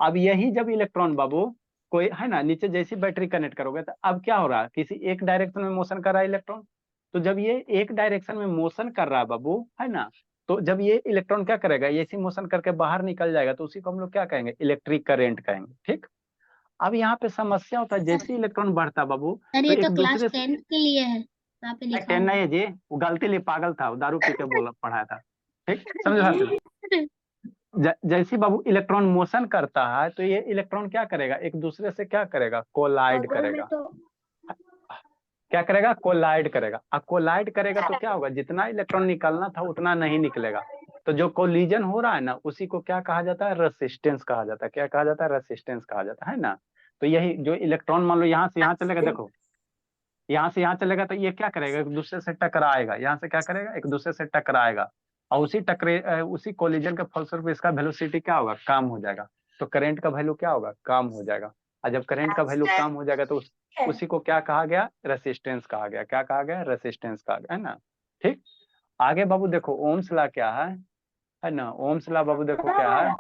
अब यही जब इलेक्ट्रॉन बाबू कोई है ना, नीचे जैसी बैटरी कनेक्ट करोगे तो अब क्या हो रहा है, किसी एक डायरेक्शन में मोशन कर रहा है इलेक्ट्रॉन। तो जब ये एक डायरेक्शन में मोशन कर रहा है बाबू, है ना, तो जब ये इलेक्ट्रॉन क्या करेगा, ये ऐसी मोशन करके बाहर निकल जाएगा, तो उसी को हम लोग क्या कहेंगे, इलेक्ट्रिक करेंट कहेंगे। ठीक, अब यहाँ पे समस्या होता है, जैसे इलेक्ट्रॉन बढ़ता बाबू सर तो ये एक तो क्लास दूसरे से, 10th के लिए है, यहाँ पे लिखा टेन हुआ नहीं है जी, वो गलती लिए पागल था, वो दारू पी के बोला पढ़ाया था। ठीक, समझो है। जैसे बाबू इलेक्ट्रॉन मोशन करता है तो ये इलेक्ट्रॉन क्या करेगा, एक दूसरे से क्या करेगा, कोलाइड बगल में करेगा। तो क्या करेगा, कोलाइड करेगा। अब कोलाइड करेगा तो क्या होगा, जितना इलेक्ट्रॉन निकलना था उतना नहीं निकलेगा। तो जो कोलिजन हो रहा है ना, उसी को क्या कहा जाता है, रेसिस्टेंस कहा जाता है। क्या कहा जाता है, रेसिस्टेंस कहा जाता है ना। तो यही जो इलेक्ट्रॉन मान लो यहाँ से यहाँ चलेगा, देखो यहाँ से यहाँ चलेगा तो ये क्या करेगा, एक दूसरे से टकराएगा, यहाँ से क्या करेगा, एक दूसरे से टकराएगा, और उसी कोलिजन के फलस्वरूप इसका वेलोसिटी क्या होगा, कम हो जाएगा। तो करंट का वैल्यू क्या होगा, कम हो जाएगा। और जब करंट का वैल्यू कम हो जाएगा तो उसी को क्या कहा गया, रेसिस्टेंस कहा गया। क्या कहा गया, रेसिस्टेंस कहा गया, है ना। ठीक, आगे बाबू देखो ओम्स लॉ क्या है ना, ओम्स लॉ बाबू देखो क्या है।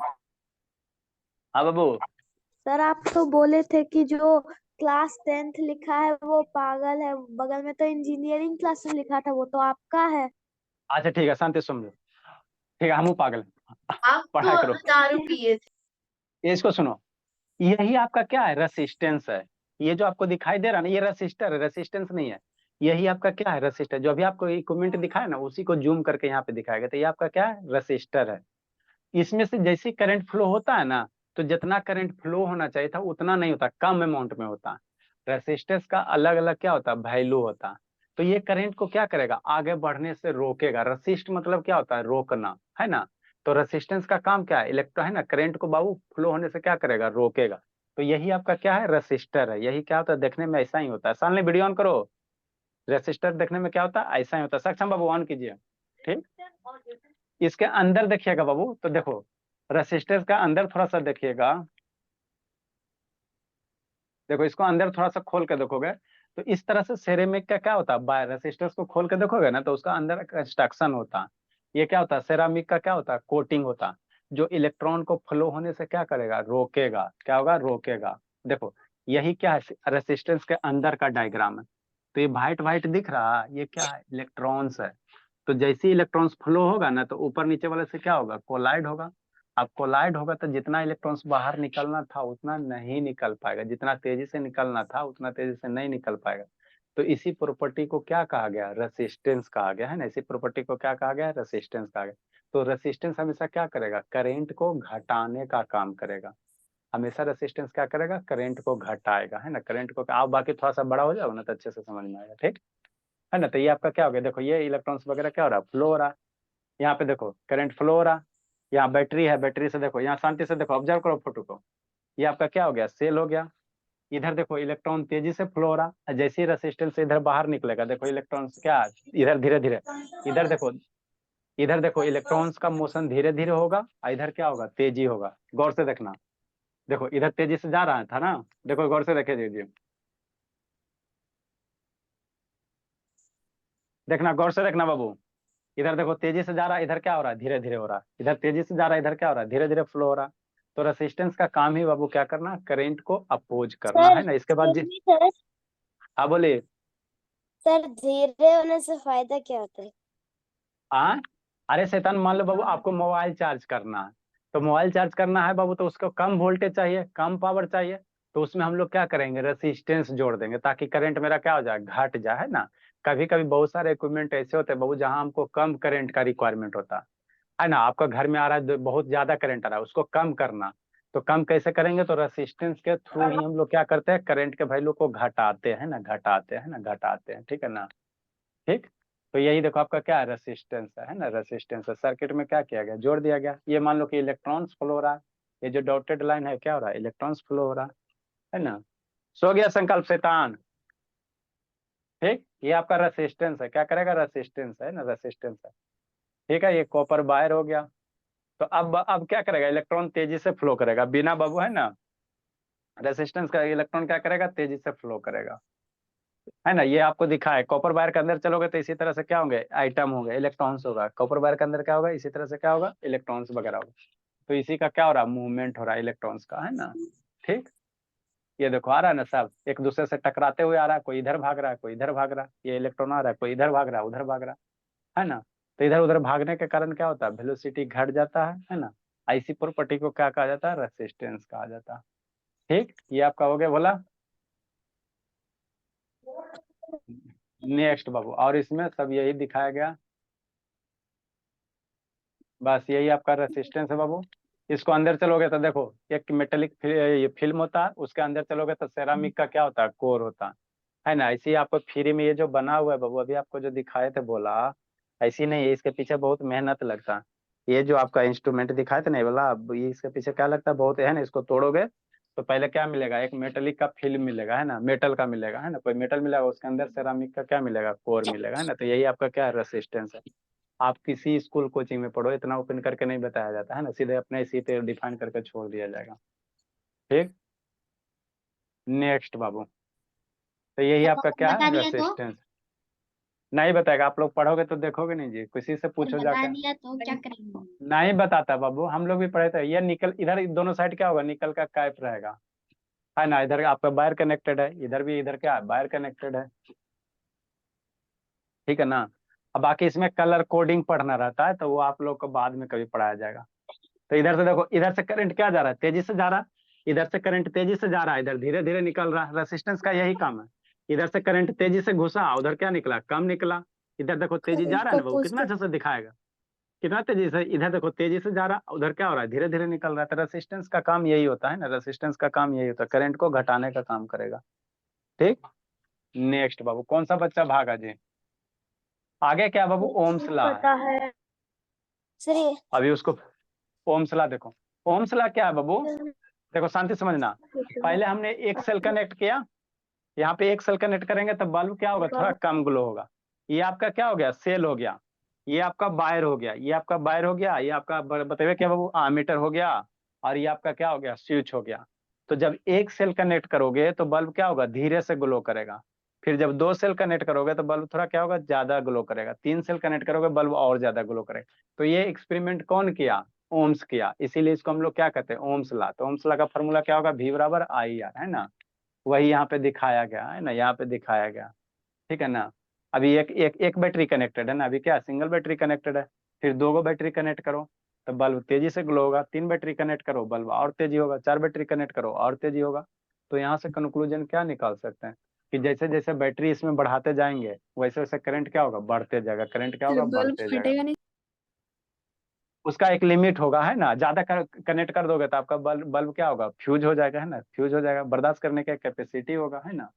हाँ बाबू, सर आप तो बोले थे कि जो क्लास 10th लिखा है वो पागल है, बगल में तो इंजीनियरिंग क्लास में लिखा था, वो तो आपका है। अच्छा ठीक है, शांति समझो, ठीक है, हम पागल हैं। आप पढ़ाई तो करो, दारू पिए थे। ये इसको सुनो, यही आपका क्या है, रेसिस्टेंस है। ये जो आपको दिखाई दे रहा है ना, ये रेसिस्टर है, रेसिस्टेंस नहीं है। यही आपका क्या है, रेसिस्टर। जो अभी आपको इक्विपमेंट दिखाया ना, उसी को जूम करके यहाँ पे दिखाएगा, तो ये आपका क्या है, रेसिस्टर है। इसमें से जैसे करंट फ्लो होता है ना, तो जितना करंट फ्लो होना चाहिए था उतना नहीं होता, कम अमाउंट में होता। रेसिस्टेंस का अलग अलग क्या होता है, वैल्यू होता। तो ये करंट को क्या करेगा, आगे बढ़ने से रोकेगा। रेसिस्ट मतलब क्या होता है, रोकना, है ना। तो रेसिस्टेंस का काम क्या है, इलेक्ट्रो है ना, करंट को बाबू फ्लो होने से क्या करेगा, रोकेगा। तो यही आपका क्या है, रेसिस्टर है। यही क्या होता है, देखने में ऐसा ही होता है। सामने वीडियो ऑन करो, रेसिस्टर देखने में क्या होता है, ऐसा ही होता है। सक्षम बाबू ऑन कीजिए। ठीक, इसके अंदर देखिएगा बाबू, तो देखो रेसिस्टर का अंदर थोड़ा सा देखिएगा, देखो इसको अंदर थोड़ा सा खोल के देखोगे तो इस तरह से सेरेमिक का क्या होता है, बाय रेसिस्टर्स को खोल के देखोगे ना, तो उसका अंदर कंस्ट्रक्शन होता है। ये क्या होता है, सेरामिक का क्या होता है, कोटिंग होता है, जो इलेक्ट्रॉन को फ्लो होने से क्या करेगा, रोकेगा। क्या होगा, रोकेगा। देखो यही क्या है, रेसिस्टेंस के अंदर का डायग्राम है। तो ये व्हाइट व्हाइट दिख रहा है, ये क्या है? इलेक्ट्रॉन्स है। तो जैसे ही इलेक्ट्रॉन्स फ्लो होगा ना, तो ऊपर नीचे वाले से क्या होगा? कोलाइड होगा। अब कोलाइड होगा तो जितना इलेक्ट्रॉन्स बाहर निकलना था उतना नहीं निकल पाएगा, जितना तेजी से निकलना था उतना तेजी से नहीं निकल पाएगा। तो इसी प्रॉपर्टी को क्या कहा गया? रेसिस्टेंस कहा गया है ना। इसी प्रॉपर्टी को क्या कहा गया? रेसिस्टेंस कहा गया। तो रेसिस्टेंस हमेशा क्या करेगा? करंट को घटाने का काम करेगा। हमेशा रेसिस्टेंस क्या करेगा? करंट को घटाएगा, है ना। करंट को आप बाकी थोड़ा सा बड़ा हो जाओ ना तो अच्छे से समझ में आएगा, ठीक है ना। तो ये आपका क्या हो गया? देखो ये इलेक्ट्रॉन्स वगैरह क्या हो रहा है? फ्लो हो रहा है। यहाँ पे देखो करंट फ्लो हो रहा। यहाँ बैटरी है, बैटरी से देखो, यहाँ शांति से देखो, ऑब्जर्व करो फोटो को। ये आपका क्या हो गया? सेल हो गया। इधर देखो इलेक्ट्रॉन तेजी से फ्लो हो रहा, जैसे ही रेसिस्टेंस से इधर बाहर निकलेगा, देखो इलेक्ट्रॉन्स क्या इधर धीरे धीरे, इधर देखो इलेक्ट्रॉन्स का मोशन धीरे धीरे होगा और इधर क्या होगा? तेजी होगा। गौर से देखना, देखो इधर तेजी से जा रहा था ना, देखो गौर से देखे दीजिए, देखना गौर से देखना बाबू। इधर देखो तेजी से जा रहा है, इधर क्या हो रहा है? धीरे धीरे हो रहा है। इधर तेजी से जा रहा है, इधर क्या हो रहा है? धीरे धीरे फ्लो हो रहा है। तो रेसिस्टेंस का काम ही बाबू क्या करना? करंट को अपोज करना, है ना। इसके बाद जी सर हाँ बोलिए। सर धीरे होने से फायदा क्या होता है? हाँ, अरे शैतान, मान लो बाबू आपको मोबाइल चार्ज करना है, तो मोबाइल चार्ज करना है बाबू, तो उसको कम वोल्टेज चाहिए, कम पावर चाहिए। तो उसमें हम लोग क्या करेंगे? रेसिस्टेंस जोड़ देंगे ताकि करंट मेरा क्या हो जाए? घट जाए, है ना। कभी कभी बहुत सारे इक्विपमेंट ऐसे होते हैं बाबू जहाँ हमको कम करंट का रिक्वायरमेंट होता है ना। आपका घर में आ रहा है बहुत ज्यादा करंट आ रहा है, उसको कम करना, तो कम कैसे करेंगे? तो रेसिस्टेंस के थ्रू ही हम लोग क्या करते हैं? करंट के वैल्यू को घटाते हैं ना, घटाते हैं ना, घटाते हैं, ठीक है ना। ठीक। तो यही देखो आपका क्या है? रेसिस्टेंस है ना, रेसिस्टेंस है। सर्किट में क्या किया गया? जोड़ दिया गया। ये मान लो कि इलेक्ट्रॉन्स फ्लो हो रहा है, ये जो डॉटेड लाइन है क्या हो रहा है? इलेक्ट्रॉन्स फ्लो हो रहा है ना। सो गया संकल्प शैतान। ठीक, ये आपका रेसिस्टेंस है। क्या करेगा? रेसिस्टेंस है ना, रेसिस्टेंस है। ठीक है, ये कॉपर वायर हो गया। तो अब क्या करेगा? इलेक्ट्रॉन तेजी से फ्लो करेगा बिना बाबू, है ना। रेसिस्टेंस का इलेक्ट्रॉन क्या करेगा? तेजी से फ्लो करेगा, है ना। ये आपको दिखा है। कॉपर वायर के अंदर चलोगे तो इसी तरह से क्या होंगे? आइटम होंगे, इलेक्ट्रॉन्स होगा। कॉपर वायर के अंदर क्या होगा? इसी तरह से क्या होगा? इलेक्ट्रॉन्स वगैरह होगा। तो इसी का क्या हो रहा है? मूवमेंट हो रहा है इलेक्ट्रॉन्स का, है ना। ठीक। ये देखो आ रहा है ना, सब एक दूसरे से टकराते हुए आ रहा है, कोई इधर भाग रहा है, कोई इधर भाग रहा है। ये इलेक्ट्रॉन आ रहा है, कोई इधर भाग रहा है, उधर भाग रहा है ना। तो इधर उधर भागने के कारण क्या होता है? वेलोसिटी घट जाता है ना। इसी प्रॉपर्टी को क्या कहा जाता है? रेसिस्टेंस कहा जाता है। ठीक, ये आपका हो गया बोला। नेक्स्ट बाबू, और इसमें सब यही दिखाया गया, बस यही आपका रेसिस्टेंस है बाबू। इसको अंदर चलोगे तो देखो एक मेटेलिक ये फिल्म होता है, उसके अंदर चलोगे तो सेरामिक का क्या होता है? कोर होता है ना। ऐसे ही आपको फ्री में ये जो बना हुआ है बाबू, अभी आपको जो दिखाए थे बोला, ऐसी नहीं है, इसके पीछे बहुत मेहनत लगता है। ये जो आपका इंस्ट्रूमेंट दिखाए थे नहीं बोला, अब ये इसके पीछे क्या लगता है? बहुत है ना। इसको तोड़ोगे तो पहले क्या मिलेगा? एक मेटेलिक का फिल्म मिलेगा, है ना, मेटल का मिलेगा, है ना, कोई मेटल मिलेगा, उसके अंदर सेरामिक का क्या मिलेगा? कोर मिलेगा, है ना। तो यही आपका क्या है? रेसिस्टेंस है। आप किसी स्कूल कोचिंग में पढ़ो, इतना ओपन करके नहीं बताया जाता है ना, सीधे अपने इसी पे डिफाइन करके छोड़ दिया जाएगा। ठीक। नेक्स्ट बाबू, तो यही आपका क्या बता है? दिया तो रेसिस्टेंस। नहीं बताएगा, आप लोग पढ़ोगे तो देखोगे नहीं जी, किसी से पूछो बता जाके। दिया तो क्या करेंगे? नहीं बताता बाबू, हम लोग भी पढ़े थे। ये निकल इधर दोनों साइड क्या होगा? निकल का कैप रहेगा, है ना। इधर आपका वायर कनेक्टेड है, इधर भी, इधर क्या है? वायर कनेक्टेड है, ठीक है ना। अब बाकी इसमें कलर कोडिंग पढ़ना रहता है, तो वो आप लोग को बाद में कभी पढ़ाया जाएगा। तो इधर से देखो, इधर से करंट क्या जा रहा है? तेजी से जा रहा है। इधर से करंट तेजी से जा रहा है, इधर धीरे धीरे निकल रहा है। रेसिस्टेंस का यही काम है। इधर से करंट तेजी से घुसा, उधर क्या निकला? कम निकला। इधर देखो तेजी जा रहा है ना बाबू, कितना अच्छा से दिखाएगा, कितना तेजी से। इधर देखो तेजी से जा रहा, उधर क्या हो रहा है? धीरे धीरे निकल रहा है। तो रेसिस्टेंस का काम यही होता है ना, रेसिस्टेंस का काम यही होता है, करंट को घटाने का काम करेगा। ठीक। नेक्स्ट बाबू, कौन सा बच्चा भागा जी? आगे क्या बाबू? ओम्स लॉ है। पता है सर ये अभी उसको ओम्स लॉ देखो। ओम्स लॉ क्या है बाबू? देखो शांति समझना। पहले हमने एक सेल कनेक्ट किया, यहाँ पे एक सेल कनेक्ट करेंगे तो बल्ब क्या होगा? थोड़ा कम ग्लो होगा। ये आपका क्या हो गया? सेल हो गया। ये आपका वायर हो गया, ये आपका वायर हो गया, ये आपका बताइए क्या बाबू? आमीटर हो गया। और ये आपका क्या हो गया? स्विच हो गया। तो जब एक सेल कनेक्ट करोगे तो बल्ब क्या होगा? धीरे से ग्लो करेगा। फिर जब दो सेल कनेक्ट करोगे तो बल्ब थोड़ा क्या होगा? ज्यादा ग्लो करेगा। तीन सेल कनेक्ट करोगे बल्ब और ज्यादा ग्लो करेगा। तो ये एक्सपेरिमेंट कौन किया? ओम्स किया। इसीलिए इसको हम लोग क्या कहते हैं? Ohm's law. तो ओम्स लॉ का फॉर्मूला क्या होगा? V बराबर I R, है ना। वही यहाँ पे दिखाया गया, है ना, यहाँ पे दिखाया गया। ठीक है ना। अभी एक बैटरी कनेक्टेड है ना, अभी क्या सिंगल बैटरी कनेक्टेड है, फिर 2 बैटरी कनेक्ट करो तो बल्ब तेजी से ग्लो होगा, 3 बैटरी कनेक्ट करो बल्ब और तेजी होगा, 4 बैटरी कनेक्ट करो और तेजी होगा। तो यहाँ से कंक्लूजन क्या निकाल सकते हैं कि जैसे जैसे बैटरी इसमें बढ़ाते जाएंगे वैसे वैसे करंट क्या होगा, बढ़ते जाएगा, करंट क्या होगा, बढ़ते जाएगा। नहीं। उसका एक लिमिट होगा है ना, ज्यादा कनेक्ट कर दोगे तो आपका बल्ब क्या होगा, फ्यूज हो जाएगा है ना, फ्यूज हो जाएगा, बर्दाश्त करने का कैपेसिटी होगा है ना,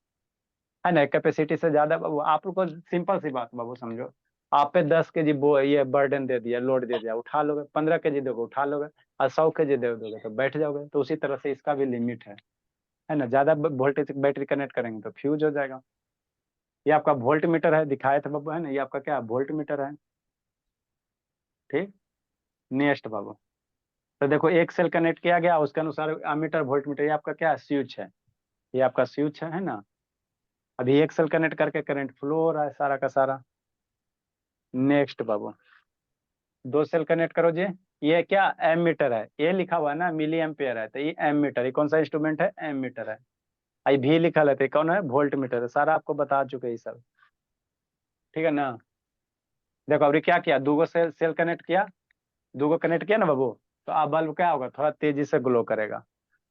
कैपेसिटी से ज्यादा बाबू आप लोग को सिंपल सी बात बाबू समझो, आप पे 10 kg ये बर्डन दे दिया, लोड दे दिया, उठा लोगे, 15 kg दोगे उठा लोगे, और 100 kg दे दोगे तो बैठ जाओगे। तो उसी तरह से इसका भी लिमिट है ना, ज्यादा वोल्टेज बैटरी कनेक्ट करेंगे तो फ्यूज हो जाएगा। ये आपका वोल्ट मीटर है, दिखाया था बाबू है ना, ये आपका क्या वोल्ट मीटर है। ठीक, नेक्स्ट बाबू, तो देखो एक सेल कनेक्ट किया गया, उसके अनुसार अमीटर वोल्ट मीटर, ये आपका क्या स्विच है, ये आपका स्विच है ना। अभी एक सेल कनेक्ट करके करंट फ्लो हो रहा है सारा का सारा। नेक्स्ट बाबू, 2 सेल कनेक्ट करो जी, ये क्या एम मीटर है, ये लिखा हुआ है ना मिली एम्पियर है, तो ये एम मीटर, ये कौन सा इंस्ट्रूमेंट है, एम मीटर है। आई भी लिखा लेते कौन है, वोल्ट मीटर है, सारा आपको बता चुके ये सब, ठीक है ना। देखो अभी क्या किया, 2 सेल कनेक्ट किया, 2 कनेक्ट किया ना बाबू, तो अब बल्ब क्या होगा, थोड़ा तेजी से ग्लो करेगा।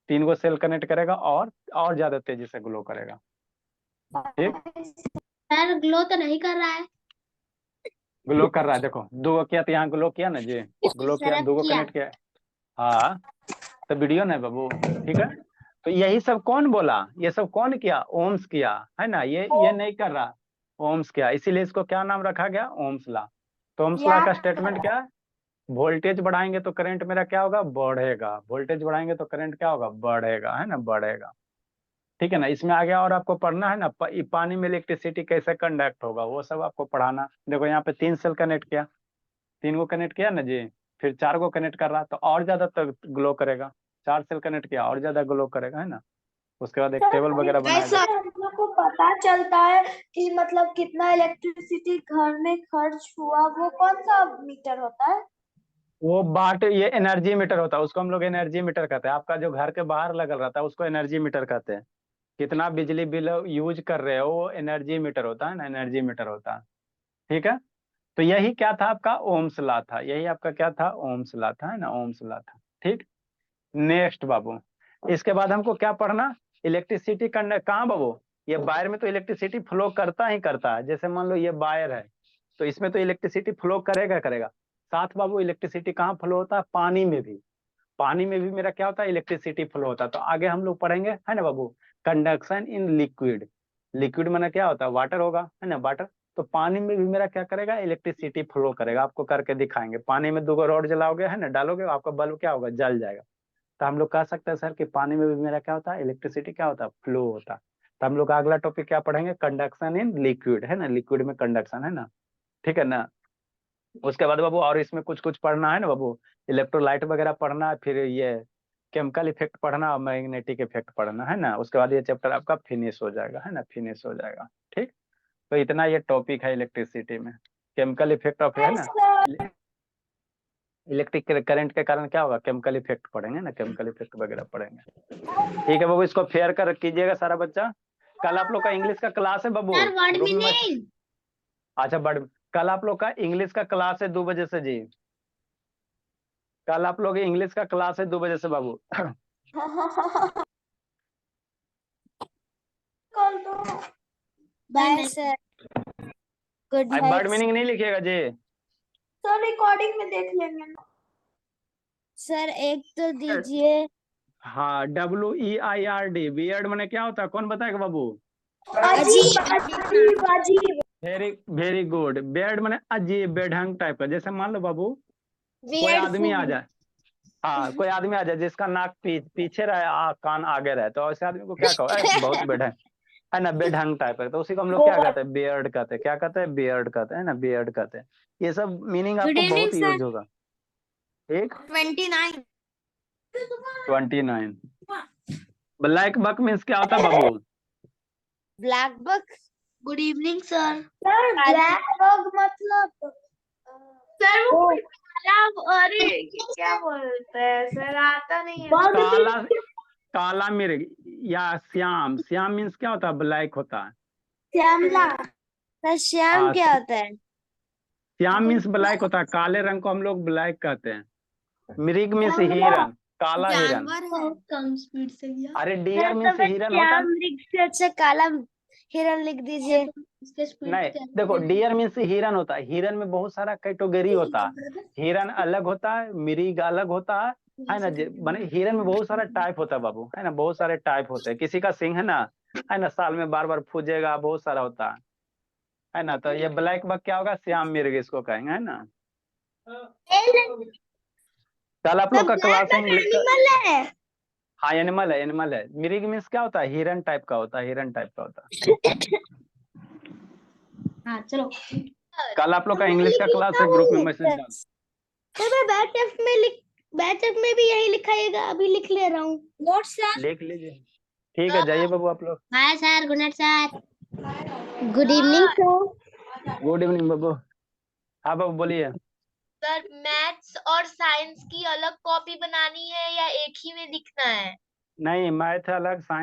3 सेल कनेक्ट करेगा और ज्यादा तेजी से ग्लो करेगा। ठीक, सर ग्लो तो नहीं कर रहा है। ग्लो कर रहा है, देखो 2 किया तो यहाँ ग्लो किया ना जी, ग्लो किया, सर अब 2 किया। कनेक्ट किया। हाँ तो वीडियो ना बाबू, ठीक है। तो यही सब कौन बोला, ये सब कौन किया, ओम्स किया है ना, ये नहीं कर रहा, ओम्स किया, इसीलिए इसको क्या नाम रखा गया, ओम्स ला। तो ओम्स ला का स्टेटमेंट क्या है, वोल्टेज बढ़ाएंगे तो करंट मेरा क्या होगा, बढ़ेगा, वोल्टेज बढ़ाएंगे तो करंट क्या होगा, बढ़ेगा है ना, बढ़ेगा। ठीक है ना, इसमें आ गया और आपको पढ़ना है ना पानी में इलेक्ट्रिसिटी कैसे कंडक्ट होगा, वो सब आपको पढ़ाना। देखो यहाँ पे 3 सेल कनेक्ट किया, 3 को कनेक्ट किया ना जी, फिर 4 को कनेक्ट कर रहा तो और ज्यादा तक ग्लो करेगा, 4 सेल कनेक्ट किया और ज्यादा ग्लो करेगा है ना। उसके बाद एक टेबल वगैरह बनाया ऐसा जाए। हम लोग को पता चलता है कि मतलब कितना इलेक्ट्रिसिटी घर में खर्च हुआ, वो कौन सा मीटर होता है? वो बाट, ये एनर्जी मीटर होता है, उसको हम लोग एनर्जी मीटर कहते हैं। आपका जो घर के बाहर लगल रहता है उसको एनर्जी मीटर कहते हैं। कितना बिजली बिल यूज कर रहे हो वो एनर्जी मीटर होता है ना, एनर्जी मीटर होता है। ठीक है, तो यही क्या था आपका, ओम्स लॉ था, यही आपका क्या था, ओम्स लॉ था है ना, ओम्स लॉ था। ठीक, नेक्स्ट बाबू, इसके बाद हमको क्या पढ़ना, इलेक्ट्रिसिटी कहाँ बाबू, ये वायर में तो इलेक्ट्रिसिटी फ्लो करता ही करता है, जैसे मान लो ये वायर है तो इसमें तो इलेक्ट्रिसिटी फ्लो करेगा करेगा। साथ बाबू इलेक्ट्रिसिटी कहाँ फ्लो होता है, पानी में भी, पानी में भी मेरा क्या होता है, इलेक्ट्रिसिटी फ्लो होता है। तो आगे हम लोग पढ़ेंगे है ना बाबू, कंडक्शन इन लिक्विड, लिक्विड माना क्या होता है, वाटर होगा है ना, वाटर। तो पानी में भी मेरा क्या करेगा, इलेक्ट्रिसिटी फ्लो करेगा, आपको करके दिखाएंगे। पानी में 2 रॉड जलाओगे है ना, डालोगे, आपका बल्ब क्या होगा, जल जाएगा। तो हम लोग कह सकते हैं सर कि पानी में भी मेरा क्या होता है, इलेक्ट्रिसिटी क्या होता है, फ्लो होता है। तो हम लोग का अगला टॉपिक क्या पढ़ेंगे, कंडक्शन इन लिक्विड है ना, लिक्विड में कंडक्शन है ना, ठीक है ना। उसके बाद बाबू और इसमें कुछ कुछ पढ़ना है ना बाबू, इलेक्ट्रोलाइट वगैरह पढ़ना है, फिर ये केमिकल इफेक्ट पढ़ना और मैग्नेटिक इफेक्ट पढ़ना है ना। उसके बाद ये चैप्टर आपका फिनिश हो जाएगा है ना, फिनिश हो जाएगा। ठीक, तो इतना ये टॉपिक है इलेक्ट्रिसिटी में, केमिकल इफेक्ट ऑफ है ना, इलेक्ट्रिक करंट के कारण क्या होगा, केमिकल इफेक्ट पढ़ेंगे ना, केमिकल इफेक्ट वगैरह पढ़ेंगे। ठीक है बाबू, इसको फेयर कर कीजिएगा सारा बच्चा। कल आप लोग का इंग्लिश का क्लास है बाबू, सर वर्ड ग्रुप में मीनिंग। अच्छा बट कल आप लोग का इंग्लिश का क्लास है 2 बजे से जी, कल आप लोग इंग्लिश का क्लास है 2 बजे से बाबू। कल तो बाय सर, गुड आज वर्ड मीनिंग नहीं लिखिएगा जी। सर रिकॉर्डिंग में देख लेंगे ना। सर एक तो दीजिए। हाँ WEIRD, वियर्ड मैंने क्या होता है, कौन बताएगा बाबू, अजीब अजीब अजीब। Very very good. वियर्ड मैंने अजीब बेढंग टाइप का, जैसे मान लो बाबू कोई Weird आदमी आ food। जाए, हाँ कोई आदमी आ जाए जिसका नाक पीछे रहे, कान आगे रहे, तो ऐसे आदमी को क्या कहो, बहुत बेढंग है ना, बेढंग टाइप का, तो उसी को हम लोग क्या कहते हैं, बियर्ड कहते हैं। क्या कहते हैं, बियर्ड कहते हैं ना, बियर्ड कहते हैं। ये सब मीनिंग गुड आपको इवनिंग बहुत सर। यूज होगा। ठीक, 29। 29, ब्लैक बक मीन्स क्या होता है बाबू, black bug. Good evening sir. Sir black bug मतलब सर वो काला, अरे क्या बोलते हैं सर, आता नहीं है। काला, काला मिर्ग या श्याम, श्याम मीन्स क्या होता है, ब्लैक होता है। श्यामला। सर श्याम हाँ, क्या होता है? श्याम मीन्स ब्लैक होता है, काले रंग को हम लोग ब्लैक कहते हैं। मृग मीन्स हिरन, काला हिरन। बहुत कम स्पीड से गया। अरे सर डियर तो मीन्स फिर हिरन होता श्याम है। मृग से अच्छा काला हिरन लिख दीजिए। इसके स्पीड नहीं देखो, डियर मीन्स हिरन होता है। हिरन में बहुत सारा कैटेगरी होता है। हिरन अलग होता है, मृग अलग होता है ना। माने हिरन में बहुत सारा टाइप होता है बाबू, है ना। बहुत सारे टाइप होते हैं। किसी का सिंह है ना, साल में बार बार फूजेगा, बहुत सारा होता है ना। तो ये ब्लैक बग क्या होगा? श्याम मृग इसको कहेंगे, है ना। कल आप लोग का क्लास है इंग्लिश का। एनिमल है। हाँ एनिमल है, एनिमल है। मृग मीन्स क्या होता है? हिरन टाइप का होता है, हिरन टाइप का होता है। हाँ चलो। कल आप लोग का इंग्लिश का क्लास है, ग्रुप में मैसेज डाल। तो मैं बैचअप में भी यही लिखाइएगा, अभी लिख ले रहा हूँ। नोट्स लिख लीजिए। ठीक है, जाइए बाबू आप लोग। Bye sir, good night sir. Good evening sir. Good evening बाबू। हाँ बाबू बोलिए। सर मैथ्स और साइंस की अलग कॉपी बनानी है या एक ही में लिखना है? नहीं, मैथ अलग, साइंस